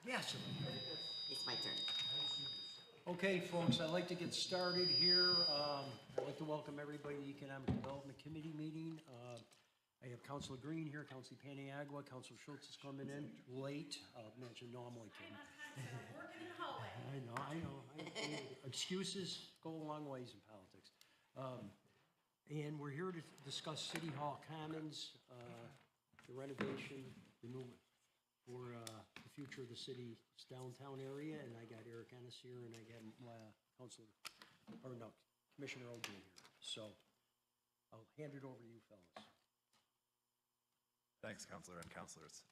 Massively. It's my turn. Okay, folks, I'd like to get started here. I'd like to welcome everybody to the Economic Development Committee meeting. I have Councilor Green here, Councilor Paniagua, Councilor Schultz is coming in late. I'll mention normally, Kim. Working in the hallway. I know. Excuses go a long ways in politics. And we're here to discuss City Hall Commons, the renovation, renewal for the future of the city's downtown area. And I got Eric Ennis here, and I got Commissioner Oldman here. So I'll hand it over to you fellas. Thanks, Councilor and Councilors.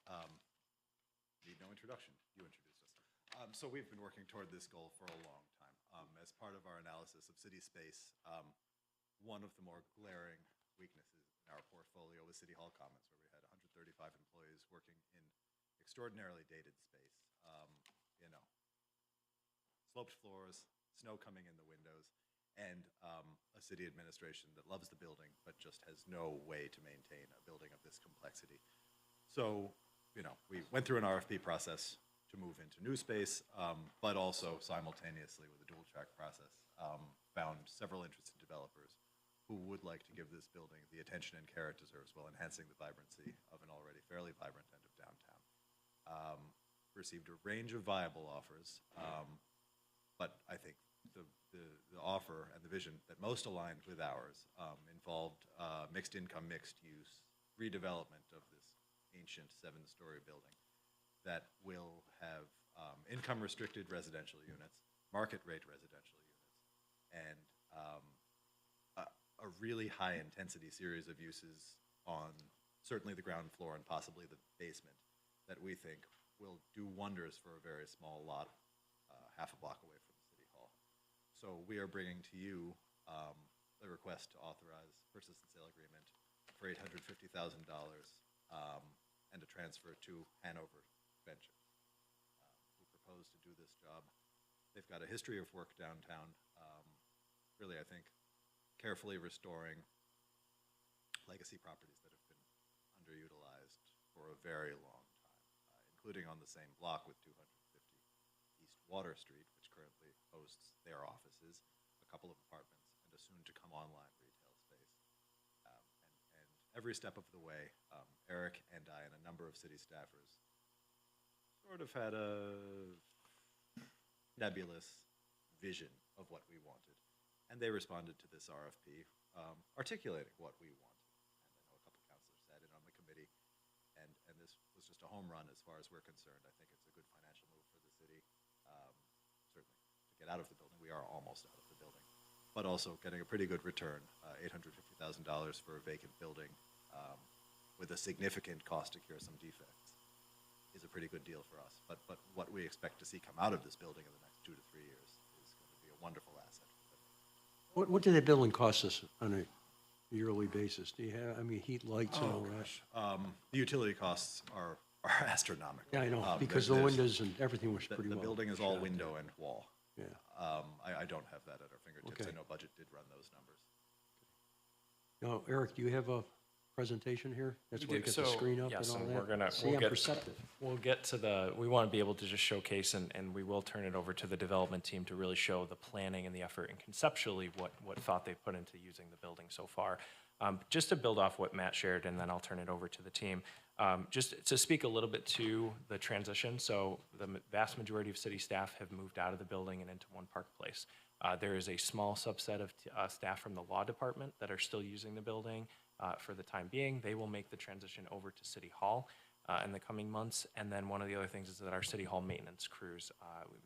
Need no introduction. You introduced us. So we've been working toward this goal for a long time. As part of our analysis of city space, one of the more glaring weaknesses in our portfolio was City Hall Commons, where we had 135 employees working in extraordinarily dated space. Sloped floors, snow coming in the windows, and a city administration that loves the building but just has no way to maintain a building of this complexity. So, we went through an RFP process to move into new space, but also simultaneously with a dual track process, found several interested developers who would like to give this building the attention and care it deserves while enhancing the vibrancy of an already fairly vibrant end of downtown. Received a range of viable offers, but I think the offer and the vision that most aligned with ours involved mixed income, mixed use redevelopment of this ancient 7-story building that will have income restricted residential units, market rate residential units, and a really high intensity series of uses on certainly the ground floor and possibly the basement that we think will do wonders for a very small lot half a block away from City Hall. So we are bringing to you a request to authorize purchase and sale agreement for $850,000 and a transfer to Hanover Ventures, who propose to do this job. They've got a history of work downtown, really, I think, carefully restoring legacy properties that have been underutilized for a very long time, including on the same block with 250 East Water Street, which currently hosts their offices, a couple of apartments, and a soon-to-come online retail space. And every step of the way, Eric and I and a number of city staffers sort of had a nebulous vision of what we wanted. And they responded to this RFP, articulating what we wanted. And I know a couple councilors sat in on the committee, and this was just a home run as far as we're concerned. I think it's a good financial move for the city, certainly to get out of the building. We are almost out of the building, but also getting a pretty good return, $850,000 for a vacant building with a significant cost to cure some defects is a pretty good deal for us. But what we expect to see come out of this building in the next 2 to 3 years is going to be a wonderful asset. What did that building cost us on a yearly basis? Do you have, heat, lights, and all that? The utility costs are astronomical. Yeah, I know, because the windows and everything was pretty well. The building is all window and wall. Yeah. I don't have that at our fingertips. Okay. I know budget did run those numbers. Now, Eric, do you have a presentation here? That's where you get the So, screen up yes, and all and that? we're gonna- See, we'll I'm get- perceptive. We'll get to we want to be able to just showcase, and we will turn it over to the development team to really show the planning and the effort and conceptually what thought they put into using the building so far. Just to build off what Matt shared, and then I'll turn it over to the team. Just to speak a little bit to the transition. So the vast majority of city staff have moved out of the building and into One Park Place. There is a small subset of staff from the law department that are still using the building for the time being. They will make the transition over to City Hall in the coming months. And then one of the other things is that our City Hall maintenance crews,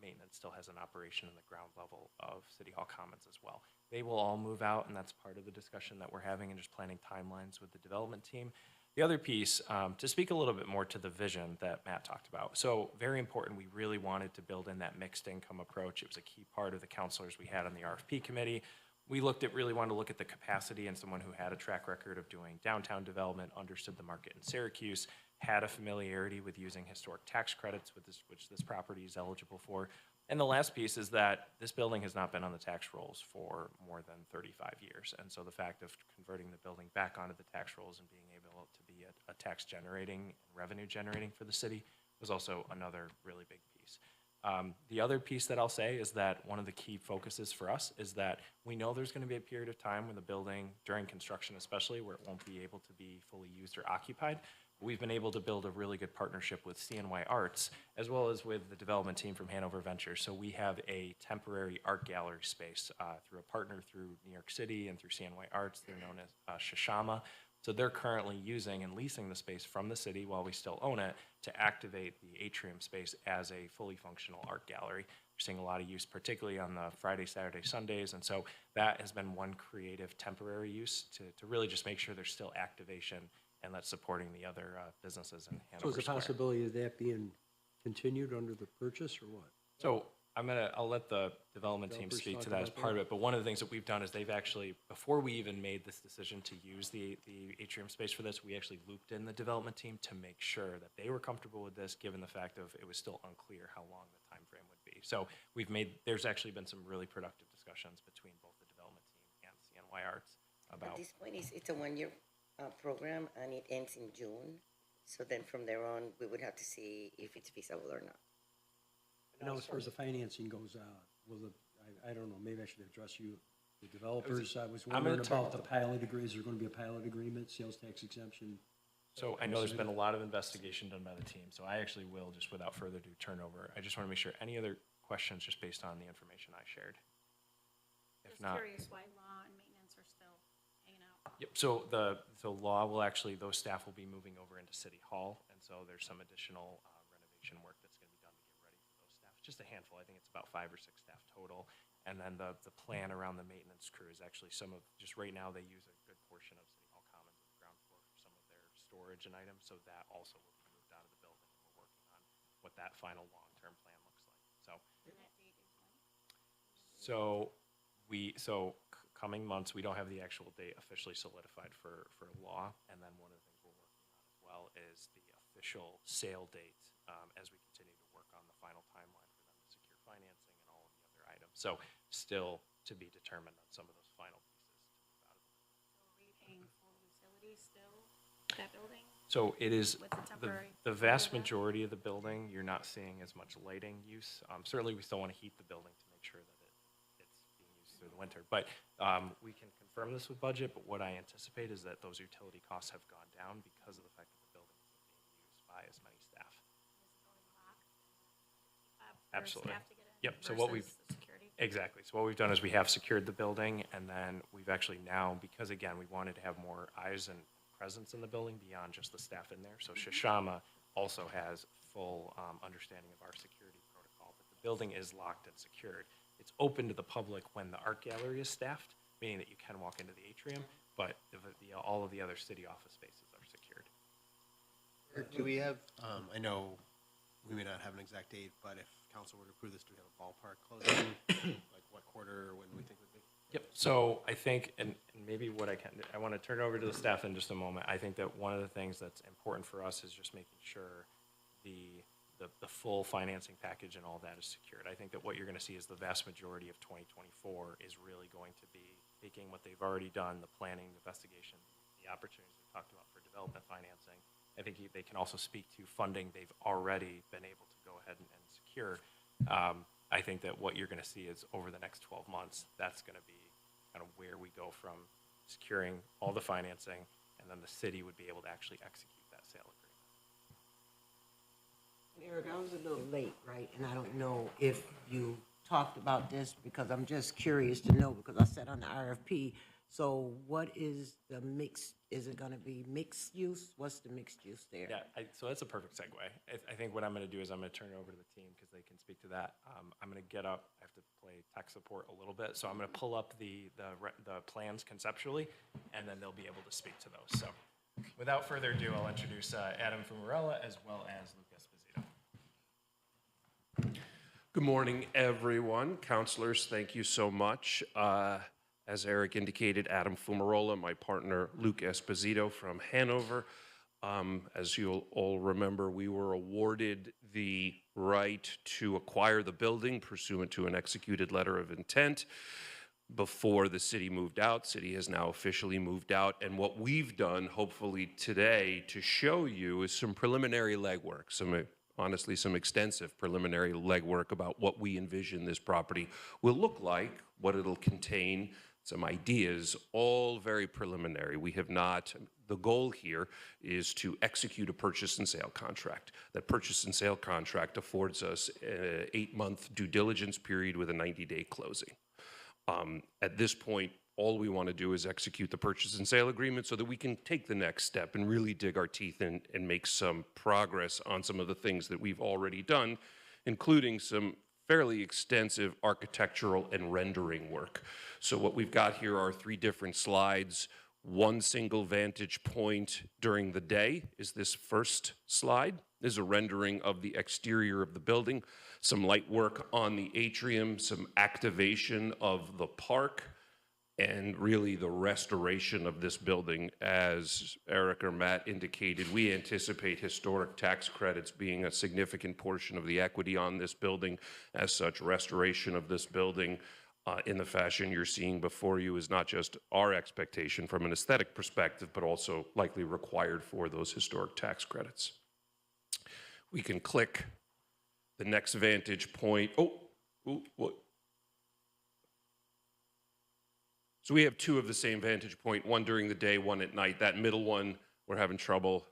maintenance still has an operation in the ground level of City Hall Commons as well. They will all move out, and that's part of the discussion that we're having and just planning timelines with the development team. The other piece, to speak a little bit more to the vision that Matt talked about. So very important, we really wanted to build in that mixed income approach. It was a key part of the counselors we had on the RFP committee. We wanted to look at the capacity and someone who had a track record of doing downtown development, understood the market in Syracuse, had a familiarity with using historic tax credits, which this property is eligible for. And the last piece is that this building has not been on the tax rolls for more than 35 years. And so the fact of converting the building back onto the tax rolls and being able to be a tax generating and revenue generating for the city was also another really big piece. The other piece that I'll say is that one of the key focuses for us is that we know there's going to be a period of time when the building, during construction especially, where it won't be able to be fully used or occupied. We've been able to build a really good partnership with CNY Arts, as well as with the development team from Hanover Ventures. So we have a temporary art gallery space through a partner through New York City and through CNY Arts. They're known as Shishama. So they're currently using and leasing the space from the city while we still own it to activate the atrium space as a fully functional art gallery. We're seeing a lot of use, particularly on the Friday, Saturday, Sundays. And so that has been one creative temporary use to really just make sure there's still activation and that's supporting the other businesses in Hanover So is the Square. possibility of that being continued under the purchase or what? So I'll let the development team Developers speak talk to that as about part that. of it, but one of the things that we've done is they've actually, before we even made this decision to use the atrium space for this, we actually looped in the development team to make sure that they were comfortable with this, given the fact of it was still unclear how long the time frame would be. So there's actually been some really productive discussions between both the development team and CNY Arts At about. this point, it's a one-year program, and it ends in June. So then from there on, we would have to see if it's feasible or not. Now, as far as the financing goes, I don't know, maybe I should address you, the developers. I was I'm gonna wondering turn- about the pilot agreement. Is there going to be a pilot agreement, sales tax exemption? So I know there's been a lot of investigation done by the team, so I actually will, just without further ado, turn over. I just want to make sure, any other questions just based on the information I shared? If Just not, curious why law and maintenance are still hanging out. yep, so law will actually, those staff will be moving over into City Hall, and so there's some additional renovation work that's going to be done to get ready for those staff. Just a handful, I think it's about 5 or 6 staff total. And then the plan around the maintenance crew is actually just right now, they use a good portion of City Hall Commons and the ground floor for some of their storage and items, so that also will be moved out of the building, and we're working on what that final long-term plan looks like, so. And that date is when? Coming months, we don't have the actual date officially solidified for law. And then one of the things we're working on as well is the official sale date as we continue to work on the final timeline for them to secure financing and all of the other items. So still to be determined on some of those final pieces to move out of the building. So are we paying full utilities still, that building? So it is, With the temporary the vast over that? majority of the building, you're not seeing as much lighting use. Certainly, we still want to heat the building to make sure that it's being used through the winter. But we can confirm this with budget, but what I anticipate is that those utility costs have gone down because of the fact that the building isn't being used by as many staff. Is the building locked? For Absolutely. staff to get in Yep, so what versus the security? Exactly. So what we've done is we have secured the building, and then we've actually now, because again, we wanted to have more eyes and presence in the building beyond just the staff in there. So Shishama also has full understanding of our security protocol, but the building is locked and secured. It's open to the public when the art gallery is staffed, meaning that you can walk into the atrium, but all of the other city office spaces are secured. Do we have, I know we may not have an exact date, but if council were to approve this, do we have a ballpark closing? Like what quarter or when we think would be? Yep, so I think, and maybe I want to turn it over to the staff in just a moment. I think that one of the things that's important for us is just making sure the full financing package and all that is secured. I think that what you're going to see is the vast majority of 2024 is really going to be taking what they've already done, the planning, the investigation, the opportunities we talked about for development financing. I think they can also speak to funding they've already been able to go ahead and secure. I think that what you're going to see is over the next 12 months, that's going to be kind of where we go from securing all the financing, and then the city would be able to actually execute that sale agreement. Eric, I was a little late, right? And I don't know if you talked about this because I'm just curious to know because I sat on the RFP. So what is the mix? Is it going to be mixed use? What's the mixed use there? Yeah, so that's a perfect segue. I think what I'm going to do is I'm going to turn it over to the team because they can speak to that. I'm going to get up. I have to play tech support a little bit, so I'm going to pull up the plans conceptually, and then they'll be able to speak to those. So, without further ado, I'll introduce Adam Fumarella as well as Luke Esposito. Good morning, everyone. Counselors, thank you so much. As Eric indicated, Adam Fumarola, my partner Luke Esposito from Hanover. As you'll all remember, we were awarded the right to acquire the building pursuant to an executed letter of intent before the city moved out. City has now officially moved out, and what we've done, hopefully today, to show you is some preliminary legwork, some honestly some extensive preliminary legwork about what we envision this property will look like, what it'll contain, some ideas, all very preliminary. We have not, the goal here is to execute a purchase and sale contract. That purchase and sale contract affords us an 8-month due diligence period with a 90-day closing. At this point, all we want to do is execute the purchase and sale agreement so that we can take the next step and really dig our teeth in and make some progress on some of the things that we've already done, including some fairly extensive architectural and rendering work. So what we've got here are 3 different slides. One single vantage point during the day is this first slide. This is a rendering of the exterior of the building, some light work on the atrium, some activation of the park, and really the restoration of this building. As Eric or Matt indicated, we anticipate historic tax credits being a significant portion of the equity on this building. As such, restoration of this building in the fashion you're seeing before you is not just our expectation from an aesthetic perspective, but also likely required for those historic tax credits. We can click the next vantage point. What? So we have 2 of the same vantage point, one during the day, one at night. That middle one, we're having trouble.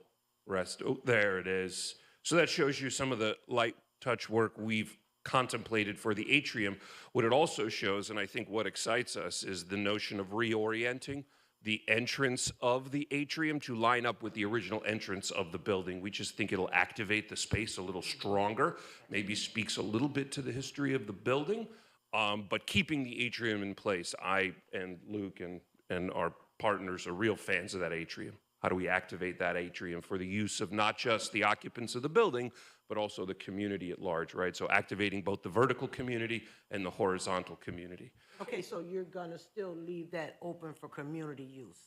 There it is. So that shows you some of the light touch work we've contemplated for the atrium. What it also shows, and I think what excites us, is the notion of reorienting the entrance of the atrium to line up with the original entrance of the building. We just think it'll activate the space a little stronger, maybe speaks a little bit to the history of the building, but keeping the atrium in place. I and Luke and our partners are real fans of that atrium. How do we activate that atrium for the use of not just the occupants of the building, but also the community at large, right? So activating both the vertical community and the horizontal community. Okay, so you're gonna still leave that open for community use?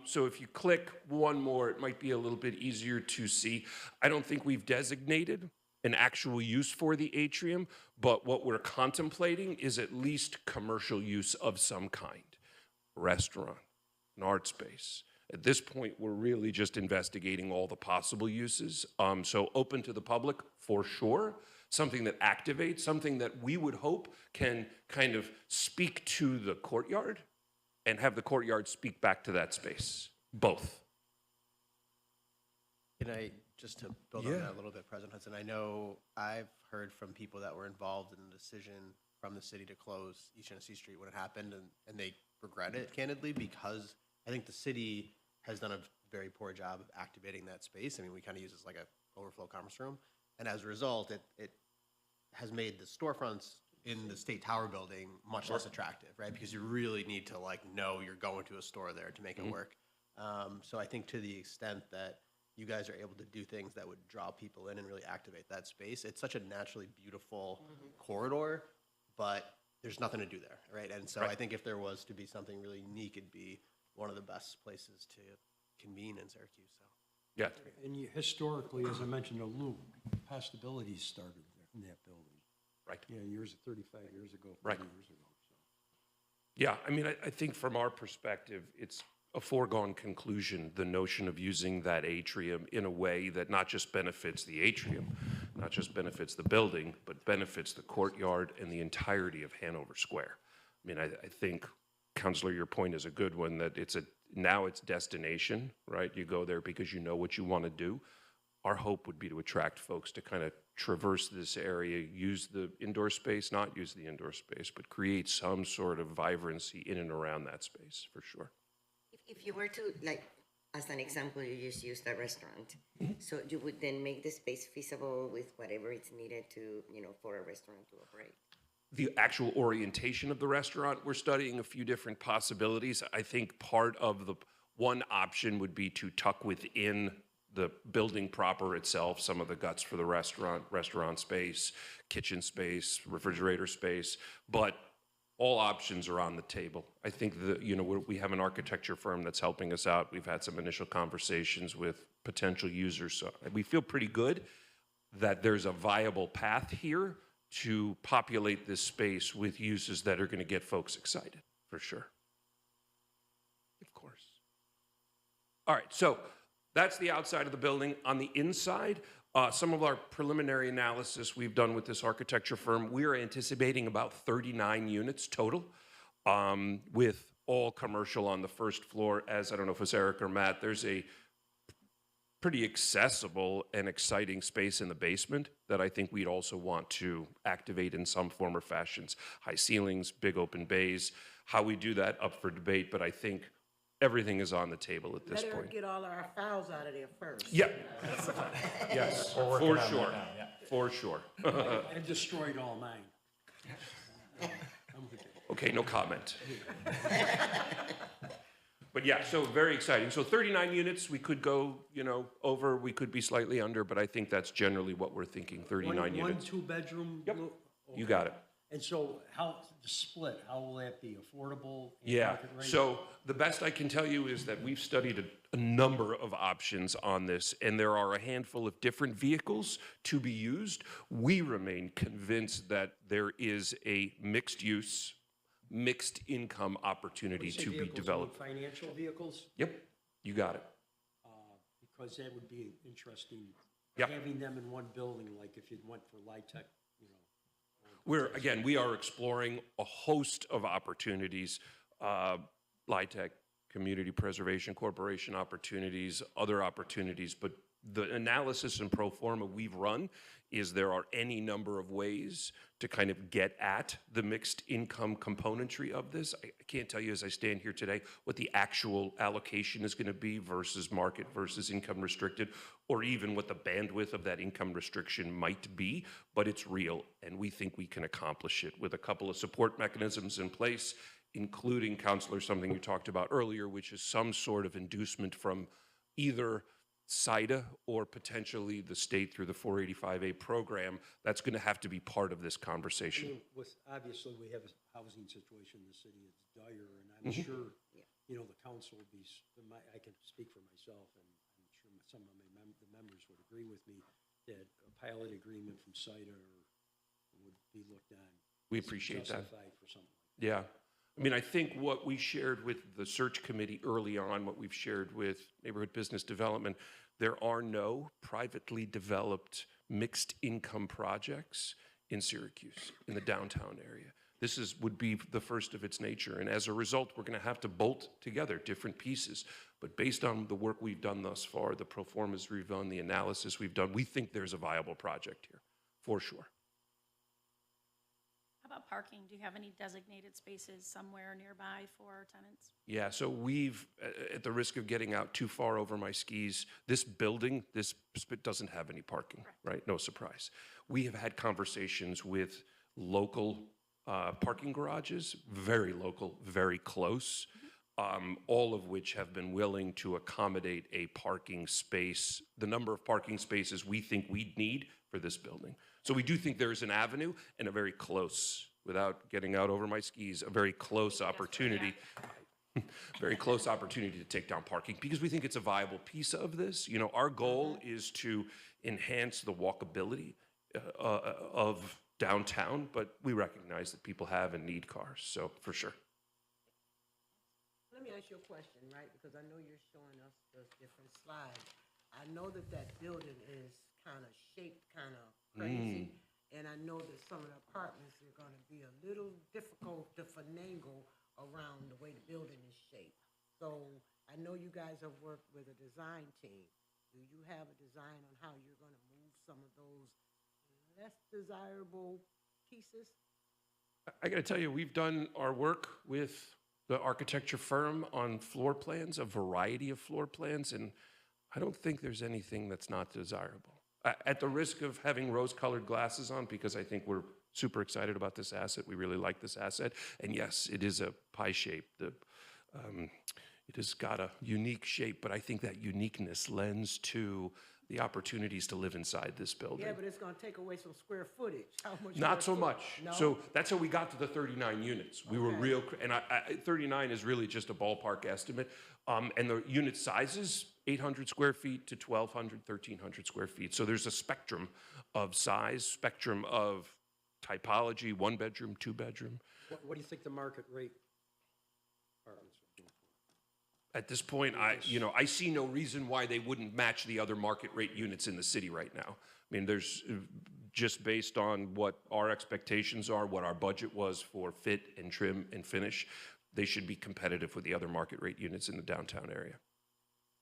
So if you click one more, it might be a little bit easier to see. I don't think we've designated an actual use for the atrium, but what we're contemplating is at least commercial use of some kind. Restaurant, an art space. At this point, we're really just investigating all the possible uses. So open to the public for sure, something that activates, something that we would hope can kind of speak to the courtyard and have the courtyard speak back to that space, both. Can I, just to build on that a little bit, President Hudson, I know I've heard from people that were involved in the decision from the city to close East Genesee Street when it happened, and they regret it, candidly, because I think the city has done a very poor job of activating that space. I mean, we kind of use it as like an overflow conference room, and as a result, it has made the storefronts in the State Tower building much less attractive, right? Because you really need to know you're going to a store there to make it work. So I think to the extent that you guys are able to do things that would draw people in and really activate that space, it's such a naturally beautiful corridor, but there's nothing to do there, right? And so I think if there was to be something really unique, it'd be one of the best places to convene in Syracuse. So Yeah. And historically, as I mentioned to Luke, Pastabilities started in that building. Right. Yeah, 35 years ago, 40 Right. years ago. So. Yeah, I mean, I think from our perspective, it's a foregone conclusion, the notion of using that atrium in a way that not just benefits the atrium, not just benefits the building, but benefits the courtyard and the entirety of Hanover Square. I mean, I think, Counselor, your point is a good one, that now it's destination, right? You go there because you know what you want to do. Our hope would be to attract folks to kind of traverse this area, use the indoor space, not use the indoor space, but create some sort of vibrancy in and around that space, for sure. If you were to, as an example, you just use the restaurant. So you would then make the space feasible with whatever it's needed to, for a restaurant to operate. The actual orientation of the restaurant, we're studying a few different possibilities. I think part of the one option would be to tuck within the building proper itself some of the guts for the restaurant space, kitchen space, refrigerator space, but all options are on the table. I think we have an architecture firm that's helping us out. We've had some initial conversations with potential users. So we feel pretty good that there's a viable path here to populate this space with uses that are going to get folks excited, for sure. Of course. All right, so that's the outside of the building. On the inside, Some of our preliminary analysis we've done with this architecture firm, we're anticipating about 39 units total, with all commercial on the first floor. As I don't know if it's Eric or Matt, there's a pretty accessible and exciting space in the basement that I think we'd also want to activate in some form or fashions. High ceilings, big open bays. How we do that up for debate, but I think everything is on the table at this Better point. get all our files out of there first. Yeah. Yes, for sure, for sure. I destroyed all mine. I'm with you. Okay, no comment. But yeah, so very exciting. So 39 units, we could go, over, we could be slightly under, but I think that's generally what we're thinking, 39 One units. 2-bedroom? Yep, you got it. And so how, the split, how will that be? Affordable? and Yeah, market rate? so the best I can tell you is that we've studied a number of options on this, and there are a handful of different vehicles to be used. We remain convinced that there is a mixed-use, mixed-income opportunity When you say to be vehicles, you mean developed. financial vehicles? Yep, you got it. Because that would be interesting. Yep. Having them in one building, like if you went for LIHTC, We are exploring a host of opportunities, LIHTC, Community Preservation Corporation opportunities, other opportunities, but the analysis and pro forma we've run is there are any number of ways to kind of get at the mixed income componentry of this. I can't tell you as I stand here today what the actual allocation is going to be versus market versus income restricted, or even what the bandwidth of that income restriction might be, but it's real, and we think we can accomplish it with a couple of support mechanisms in place, including, Counselor, something you talked about earlier, which is some sort of inducement from either SIDA or potentially the state through the 485A program. That's going to have to be part of this I conversation. mean, obviously, we have a housing situation in the city, it's dire, and I'm Mm-hmm. sure, the council would be, I can speak for myself, and I'm sure some of the members would agree with me, that a pilot agreement from SIDA would be looked on. We as appreciate that. Justified for something like that. Yeah. I mean, I think what we shared with the search committee early on, what we've shared with Neighborhood Business Development, there are no privately developed mixed income projects in Syracuse, in the downtown area. This would be the first of its nature, and as a result, we're going to have to bolt together different pieces. But based on the work we've done thus far, the pro formas we've done, the analysis we've done, we think there's a viable project here, for sure. How about parking? Do you have any designated spaces somewhere nearby for tenants? Yeah, so we've, at the risk of getting out too far over my skis, this building, this doesn't have any parking, right? No surprise. We have had conversations with local parking garages, very local, very close, all of which have been willing to accommodate a parking space, the number of parking spaces we think we'd need for this building. So we do think there is an avenue and a very close, without getting out over my skis, a very close opportunity, very close opportunity to take down parking, because we think it's a viable piece of this. Our goal is to enhance the walkability of downtown, but we recognize that people have and need cars, so for sure. Let me ask you a question, right? Because I know you're showing us those different slides. I know that building is kind of shaped kind of crazy. And I know that some of the apartments are going to be a little difficult to finagle around the way the building is shaped. So I know you guys have worked with a design team. Do you have a design on how you're going to move some of those less desirable pieces? I got to tell you, we've done our work with the architecture firm on floor plans, a variety of floor plans, and I don't think there's anything that's not desirable. At the risk of having rose-colored glasses on, because I think we're super excited about this asset, we really like this asset, and yes, it is a pie shape. It has got a unique shape, but I think that uniqueness lends to the opportunities to live inside this building. Yeah, but it's going to take away some square footage. How much? Not so square much. No? So that's how we got to the 39 units. We were real, and 39 is really just a ballpark estimate. And the unit sizes, 800 square feet to 1,200, 1,300 square feet. So there's a spectrum of size, spectrum of typology, 1 bedroom, 2 bedroom. What do you think the market rate apartments would be? At this point, I see no reason why they wouldn't match the other market rate units in the city right now. I mean, there's just based on what our expectations are, what our budget was for fit and trim and finish, they should be competitive with the other market rate units in the downtown area.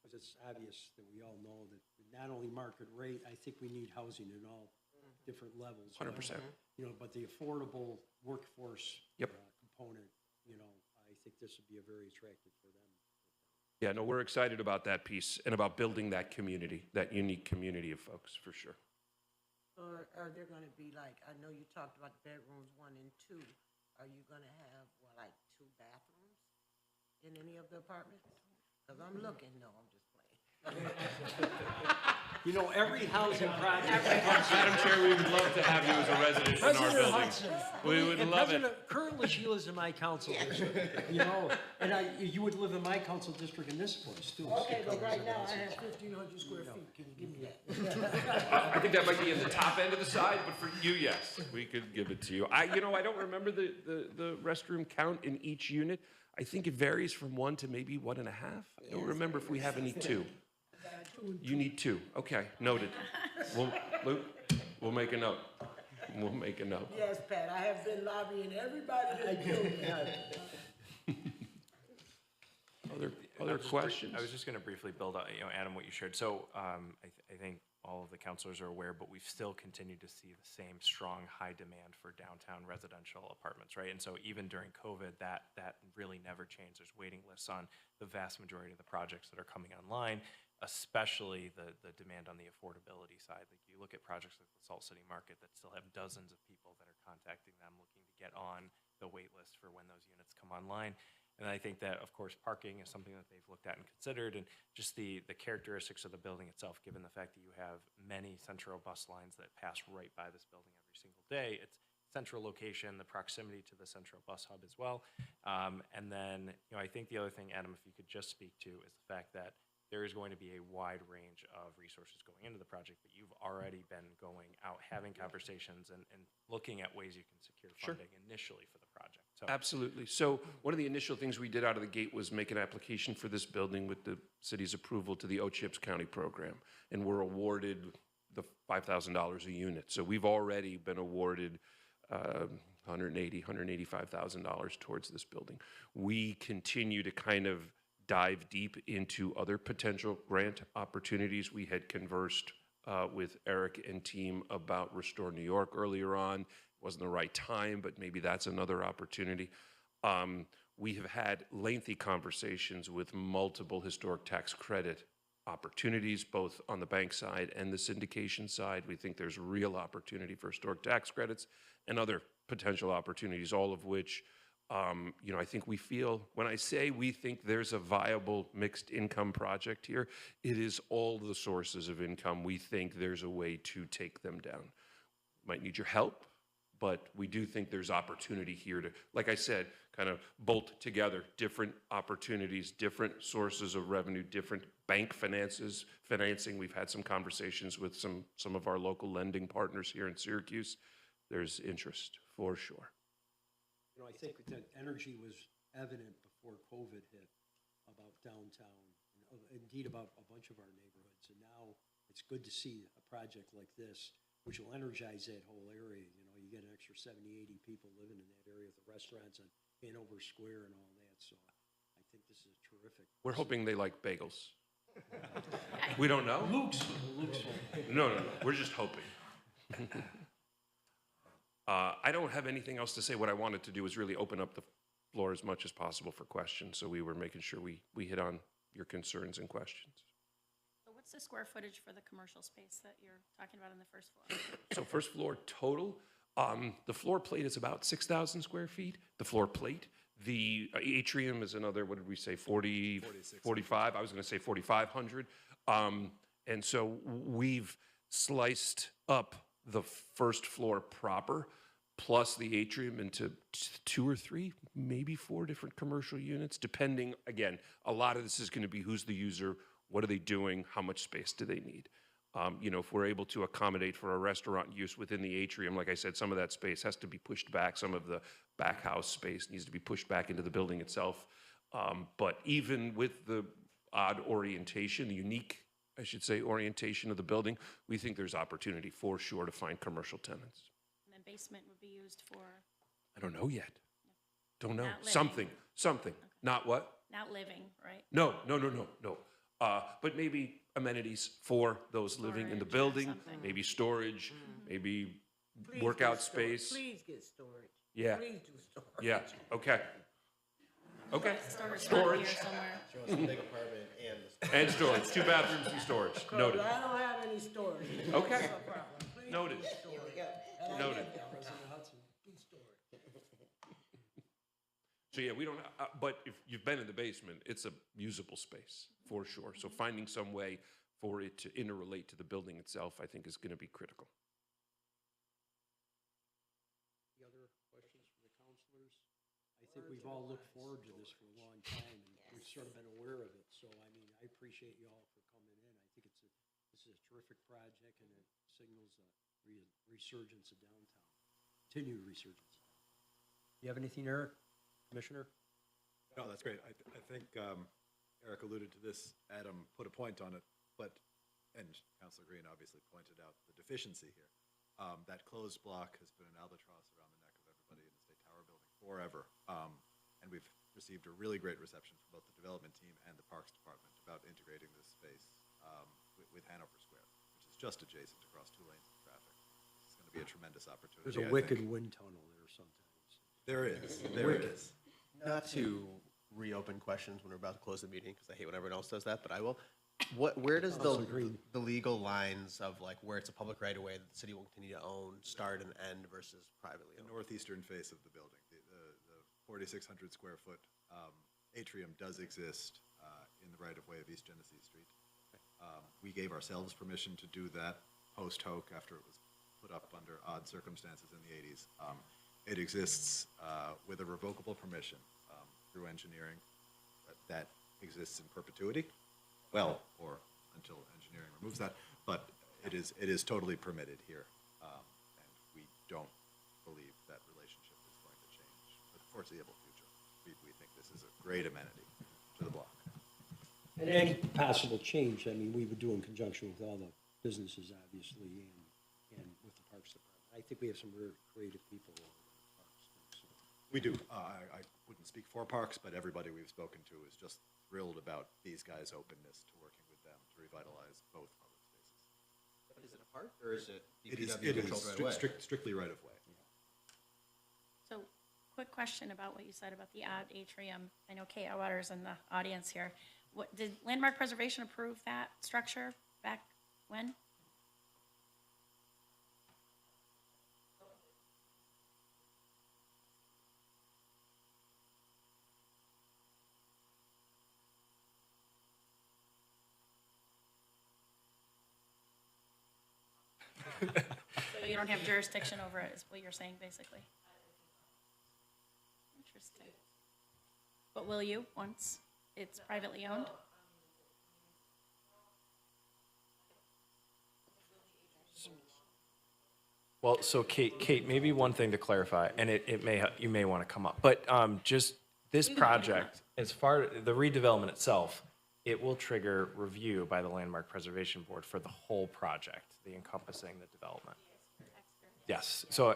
Because it's obvious that we all know that not only market rate, I think we need housing in all different levels. 100%. You know, but the affordable workforce Yep. component, you know, I think this would be a very attractive for them. Yeah, no, we're excited about that piece and about building that community, that unique community of folks, for sure. Or are there gonna be like, I know you talked about bedrooms 1 and 2. Are you gonna have, what, like 2 bathrooms in any of the apartments? Because I'm looking, no, I'm just playing. You know, every housing project. Madam Chair, we would love to have you as a resident in our President building. Hudson. We would and love it. Currently, she lives in my council district, you know, and you would live in my council district in this place, too. Okay, but right now I have 1,500 square feet. Can you give me that? I think that might be in the top end of the side, but for you, yes, we could give it to you. I don't remember the restroom count in each unit. I think it varies from 1 to maybe 1.5. I don't remember if we have any 2. You need 2. Okay, noted. Luke, we'll make a note. We'll make a note. Yes, Pat, I have been lobbying everybody to do Other questions? I was just going to briefly build on, Adam, what you shared. So I think all of the councilors are aware, but we've still continued to see the same strong, high demand for downtown residential apartments, right? And so even during COVID, that really never changed. There's waiting lists on the vast majority of the projects that are coming online, especially the demand on the affordability side. Like you look at projects like the Salt City Market that still have dozens of people that are contacting them looking to get on the wait list for when those units come online. And I think that, of course, parking is something that they've looked at and considered, and just the characteristics of the building itself, given the fact that you have many central bus lines that pass right by this building every single day. It's central location, the proximity to the central bus hub as well. And then, I think the other thing, Adam, if you could just speak to, is the fact that there is going to be a wide range of resources going into the project, but you've already been going out, having conversations and looking at ways you can secure funding initially for the project. So, Absolutely. So one of the initial things we did out of the gate was make an application for this building with the city's approval to the OCHIPS County program, and we're awarded the $5,000 a unit. So we've already been awarded $185,000 towards this building. We continue to kind of dive deep into other potential grant opportunities. We had conversed with Eric and team about Restore New York earlier on. It wasn't the right time, but maybe that's another opportunity. We have had lengthy conversations with multiple historic tax credit opportunities, both on the bank side and the syndication side. We think there's real opportunity for historic tax credits and other potential opportunities, all of which I think we feel, when I say we think there's a viable mixed income project here, it is all the sources of income. We think there's a way to take them down. Might need your help, but we do think there's opportunity here to, like I said, kind of bolt together different opportunities, different sources of revenue, different bank financing. We've had some conversations with some of our local lending partners here in Syracuse. There's interest for sure. I think that energy was evident before COVID hit about downtown, and indeed about a bunch of our neighborhoods. And now it's good to see a project like this, which will energize that whole area. You get an extra 70, 80 people living in that area, the restaurants on Hanover Square and all that. So I think this is terrific. We're hoping they like bagels. We don't know? Luke's. No. We're just hoping. I don't have anything else to say. What I wanted to do was really open up the floor as much as possible for questions. So we were making sure we hit on your concerns and questions. So what's the square footage for the commercial space that you're talking about on the first floor? So first floor total, the floor plate is about 6,000 square feet, the floor plate. The atrium is another, what did we say, 45? I was going to say 4,500. And so we've sliced up the first floor proper, plus the atrium, into 2 or 3, maybe 4 different commercial units, depending, again, a lot of this is going to be who's the user, what are they doing, how much space do they need. If we're able to accommodate for a restaurant use within the atrium, like I said, some of that space has to be pushed back. Some of the back house space needs to be pushed back into the building itself. But even with the odd orientation, the unique, I should say, orientation of the building, we think there's opportunity for sure to find commercial tenants. And then basement would be used for, I don't know yet. Don't know. Not living. Something. Not what? not living, right? No. But maybe amenities for those living in the Storage or building, something. maybe storage, maybe Please workout get storage. space. Please get storage. Yeah. Please do storage. Yeah, okay. Okay, Storage. Storage. Here somewhere. Big apartment and and storage, 2 bathrooms and storage, noted. I don't have any storage. Okay. That's a problem. Please Noted. do storage. And I Noted. get that. President Hudson. Do storage. So yeah, we don't, but if you've been in the basement, it's a usable space, for sure. So finding some way for it to interrelate to the building itself, I think is gonna be critical. Any other questions from the counselors? I think we've all looked forward to this for a long time, and we've sort of been aware of it. So, I mean, I appreciate you all for coming in. I think this is a terrific project, and it signals a resurgence of downtown, continued resurgence of downtown. You have anything, Eric? Commissioner? No, that's great. I think Eric alluded to this, Adam put a point on it, and Councilor Green obviously pointed out the deficiency here. That closed block has been an albatross around the neck of everybody in the State Tower building forever. And we've received a really great reception from both the development team and the Parks Department about integrating this space with Hanover Square, which is just adjacent across 2 lanes of traffic. It's going to be a tremendous opportunity. There's a I wicked think. wind tunnel there sometimes. There is. There is. not to reopen questions when we're about to close the meeting, because I hate when everyone else does that, but I will. Where does the legal lines of like where it's a public right of way that the city will continue to own start and end versus privately The owned? northeastern face of the building, the 4,600 square foot atrium does exist in the right of way of East Genesee Street. We gave ourselves permission to do that post hoc after it was put up under odd circumstances in the 80s. It exists with a revocable permission through engineering that exists in perpetuity. Well, or until engineering removes that, but it is totally permitted here, and we don't believe that relationship is going to change for the foreseeable future. We think this is a great amenity to the block. And any possible change, I mean, we would do in conjunction with all the businesses, obviously, and with the Parks Department. I think we have some very creative people over in the parks. So. We do. I wouldn't speak for Parks, but everybody we've spoken to is just thrilled about these guys' openness to working with them to revitalize both public spaces. But is it a park or is it It is controlled right away? strictly right of way. So, quick question about what you said about the odd atrium. I know Kate Atwater's in the audience here. What, did Landmark Preservation approve that structure back when? So you don't have jurisdiction over it, is what you're saying, basically? Interesting. But will you, once it's privately owned? Well, so Kate, maybe one thing to clarify, and you may want to come up, but just this project, as far the redevelopment itself, it will trigger review by the Landmark Preservation Board for the whole project, the encompassing the development. Yes, so.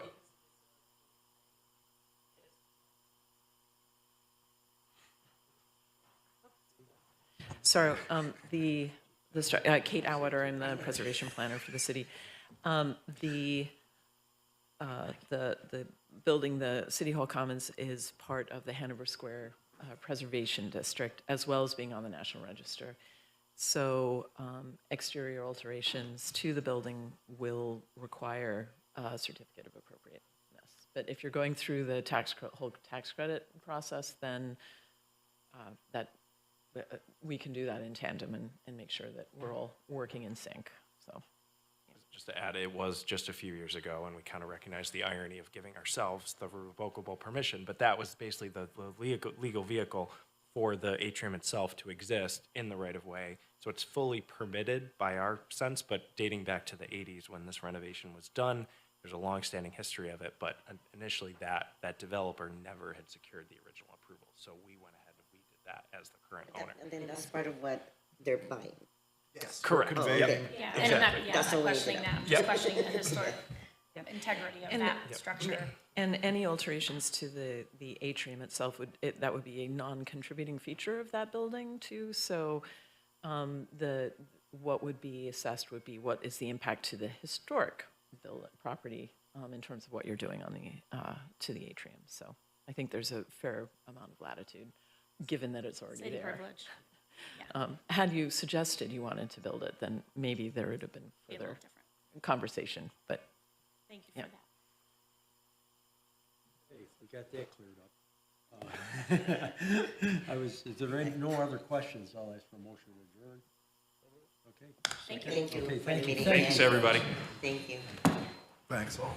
So Kate Atwater, I'm the preservation planner for the city. The building, the City Hall Commons, is part of the Hanover Square Preservation District, as well as being on the National Register. So exterior alterations to the building will require a certificate of appropriateness. But if you're going through the whole tax credit process, then we can do that in tandem and make sure that we're all working in sync, so. Just to add, it was just a few years ago, and we kind of recognized the irony of giving ourselves the revocable permission, but that was basically the legal vehicle for the atrium itself to exist in the right-of-way. So it's fully permitted by our sense, but dating back to the 80s when this renovation was done, there's a long-standing history of it, but initially that developer never had secured the original approval, so we went ahead and we did that as the current owner. And then that's part of what they're buying. Correct. Okay. Yeah, and I'm not, yeah, I'm That's the not way questioning to that, I'm just questioning the historic integrity of And- that structure. And any alterations to the atrium itself that would be a non-contributing feature of that building too. So what would be assessed would be what is the impact to the historic property in terms of what you're doing on to the atrium. So I think there's a fair amount of latitude, given that it's already City there. privilege. Had you suggested you wanted to build it, then maybe there would have been Be a little further different. conversation, but Thank you for Yeah. that. Okay, we got that cleared up. Is there no other questions? I'll ask for a motion to adjourn. Okay. Thank you. Thank you Okay, for the thank you. meeting. Thanks, again. everybody. Thank you. Thanks all.